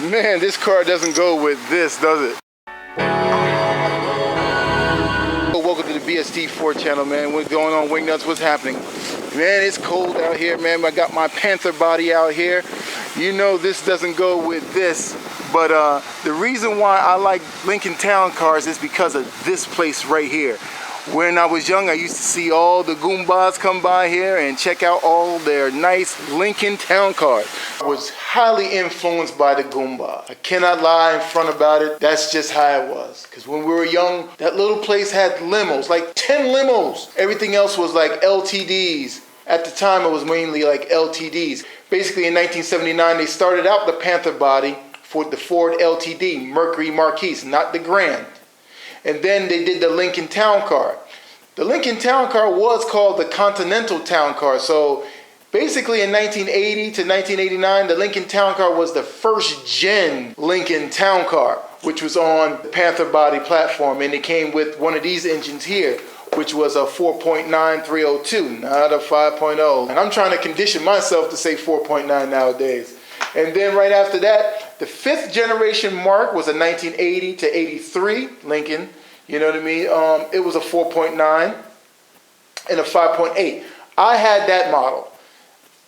Man, this car doesn't go with this, does it? Welcome to the BST4 channel, man. What's going on, Wingnuts? What's happening? Man, it's cold out here, man. I got my Panther body out here. You know this doesn't go with this, but the reason why I like Lincoln Town cars is because of this place right here. When I was young, I used to see all the goombahs come by here and check out all their nice Lincoln Town cars. I was highly influenced by the goombah. I cannot lie in front about it. That's just how it was. Because when we were young, that little place had limos, like 10 limos. Everything else was like LTDs. At the time, it was mainly like LTDs. Basically, in 1979, they started out the Panther body for the Ford LTD, Mercury Marquise, not the Grand. And then they did the Lincoln Town Car. The Lincoln Town Car was called the Continental Town Car. So basically in 1980 to 1989, the Lincoln Town Car was the first gen Lincoln Town Car, which was on the Panther body platform. And it came with one of these engines here, which was a 4.9 302, not a 5.0. And I'm trying to condition myself to say 4.9 nowadays. And then right after that, the 5th generation mark was a 1980 to 83 Lincoln. You know what I mean? It was a 4.9 and a 5.8. I had that model.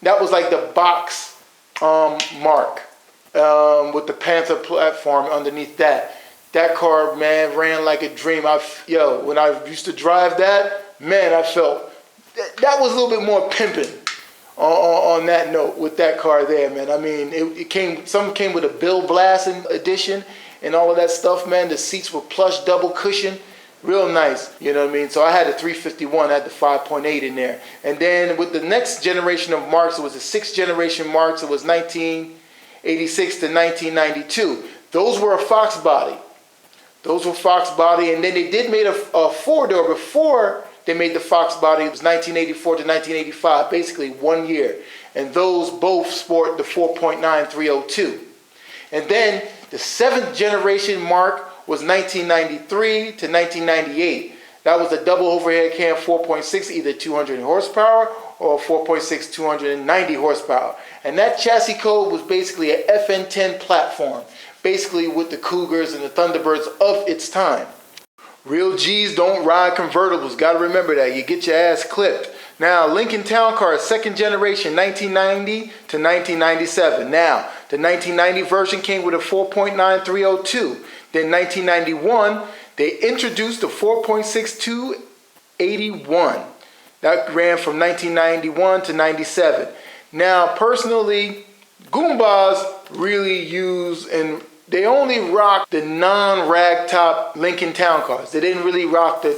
That was like the box mark with the Panther platform underneath that. That car, man, ran like a dream. When I used to drive that, man, I felt that was a little bit more pimping. On that note, with that car there, man. I mean, some came with a Bill Blasting edition and all of that stuff, man. The seats were plush, double cushion, real nice. You know what I mean? So I had a 351, I had the 5.8 in there. And then with the next generation of marks, it was the 6th generation marks. It was 1986 to 1992. Those were a Fox body. Those were Fox body, and then they did make a 4-door before they made the Fox body. It was 1984 to 1985, basically 1 year. And those both sport the 4.9 302. And then the 7th generation mark was 1993 to 1998. That was a double overhead cam 4.6, either 200 horsepower or 4.6 290 horsepower. And that chassis code was basically a FN10 platform, basically with the Cougars and the Thunderbirds of its time. Real G's don't ride convertibles. Got to remember that. You get your ass clipped. Now, Lincoln Town Car, 2nd generation, 1990 to 1997. Now, the 1990 version came with a 4.9 302. Then 1991, they introduced the 4.6 281. That ran from 1991 to 97. Now, personally, goombahs really use and they only rock the non-ragtop Lincoln Town cars. They didn't really rock the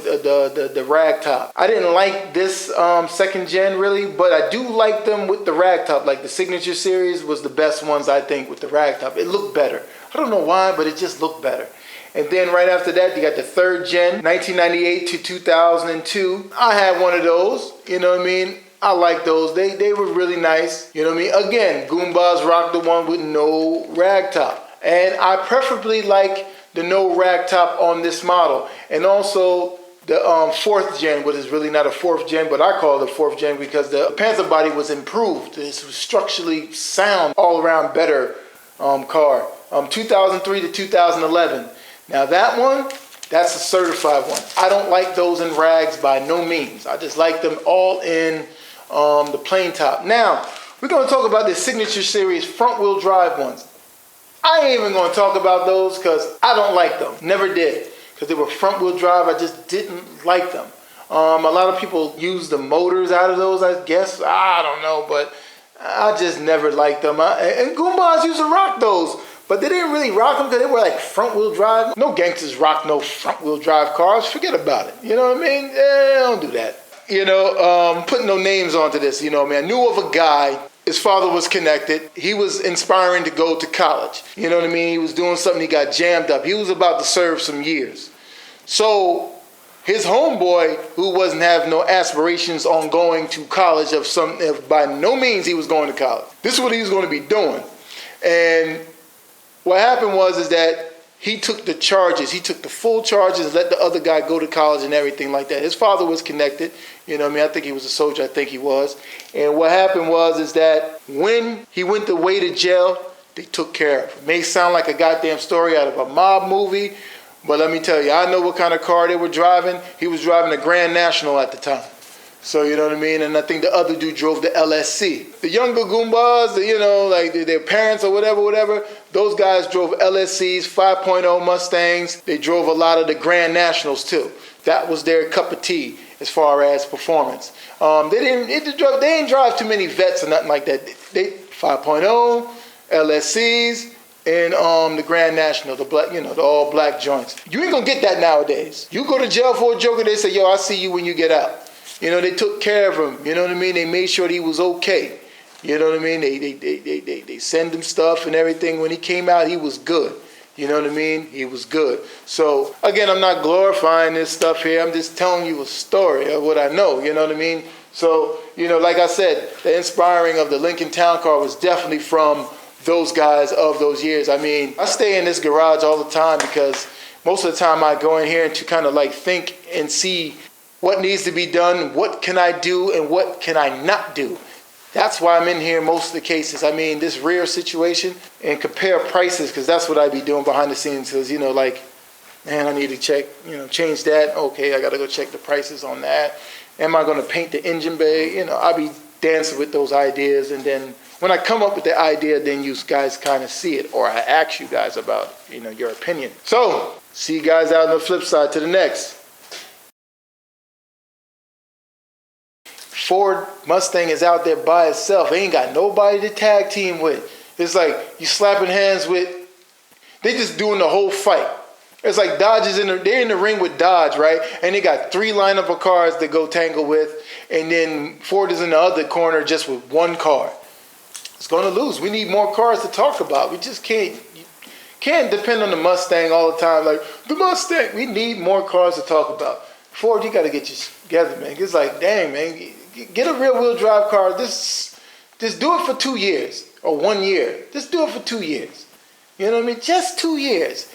ragtop. I didn't like this 2nd gen really, but I do like them with the ragtop. Like the Signature Series was the best ones, I think, with the ragtop. It looked better. I don't know why, but it just looked better. And then right after that, you got the 3rd gen, 1998 to 2002. I had one of those, you know what I mean? I like those. They were really nice, you know what I mean? Again, goombahs rock the one with no ragtop. And I preferably like the no rag top on this model. And also the 4th gen, which is really not a 4th gen, but I call it a 4th gen because the Panther body was improved. It was structurally sound, all around better car. 2003 to 2011. Now that one, that's a certified one. I don't like those in rags by no means. I just like them all in the plain top. Now, we're going to talk about the Signature Series front wheel drive ones. I ain't even going to talk about those because I don't like them. Never did. Because they were front wheel drive. I just didn't like them. A lot of people use the motors out of those, I guess. I don't know. But I just never liked them. And goombahs used to rock those. But they didn't really rock them because they were like front wheel drive. No gangsters rock no front wheel drive cars. Forget about it. You know what I mean? Don't do that. You know, putting no names onto this. You know, man. I knew of a guy. His father was connected. He was inspiring to go to college. You know what I mean? He was doing something. He got jammed up. He was about to serve some years. So his homeboy, who wasn't having no aspirations on going to college by no means he was going to college. This is what he was going to be doing. And what happened is that he took the charges. He took the full charges, let the other guy go to college and everything like that. His father was connected. You know what I mean? I think he was a soldier. I think he was. And what happened is that when he went away to jail, they took care of. It may sound like a goddamn story out of a mob movie, but let me tell you, I know what kind of car they were driving. He was driving a Grand National at the time. So, you know what I mean? And I think the other dude drove the LSC. The younger goombahs, you know, like their parents or whatever, those guys drove LSCs, 5.0 Mustangs. They drove a lot of the Grand Nationals too. That was their cup of tea as far as performance. They didn't drive too many vets or nothing like that. They 5.0, LSCs, and the Grand National, the black, you know, the all black joints. You ain't gonna get that nowadays. You go to jail for a joker, they say, yo, I'll see you when you get out. You know, they took care of him. You know what I mean? They made sure that he was okay. You know what I mean? They send him stuff and everything. When he came out, he was good. You know what I mean? He was good. So, again, I'm not glorifying this stuff here. I'm just telling you a story of what I know. You know what I mean? So, you know, like I said, the inspiring of the Lincoln Town Car was definitely from those guys of those years. I mean, I stay in this garage all the time because most of the time I go in here to kind of like think and see what needs to be done, what can I do, and what can I not do. That's why I'm in here most of the cases. I mean, this rear situation, and compare prices, because that's what I be doing behind the scenes. Because, you know, like, man, I need to check, you know, change that. Okay, I got to go check the prices on that. Am I going to paint the engine bay? You know, I'll be dancing with those ideas. And then when I come up with the idea, then you guys kind of see it, or I ask you guys about, you know, your opinion. So, see you guys out on the flip side. To the next. Ford Mustang is out there by itself. They ain't got nobody to tag team with. It's like you slapping hands with, they just doing the whole fight. It's like Dodge is they're in the ring with Dodge, right? And they got 3 lineup of cars to go tangle with. And then Ford is in the other corner just with 1 car. It's going to lose. We need more cars to talk about. We just can't depend on the Mustang all the time. Like, the Mustang. We need more cars to talk about. Ford, you got to get your together, man. It's like, dang, man. Get a rear-wheel drive car. Just do it for 2 years or 1 year. Just do it for 2 years. You know what I mean? Just 2 years.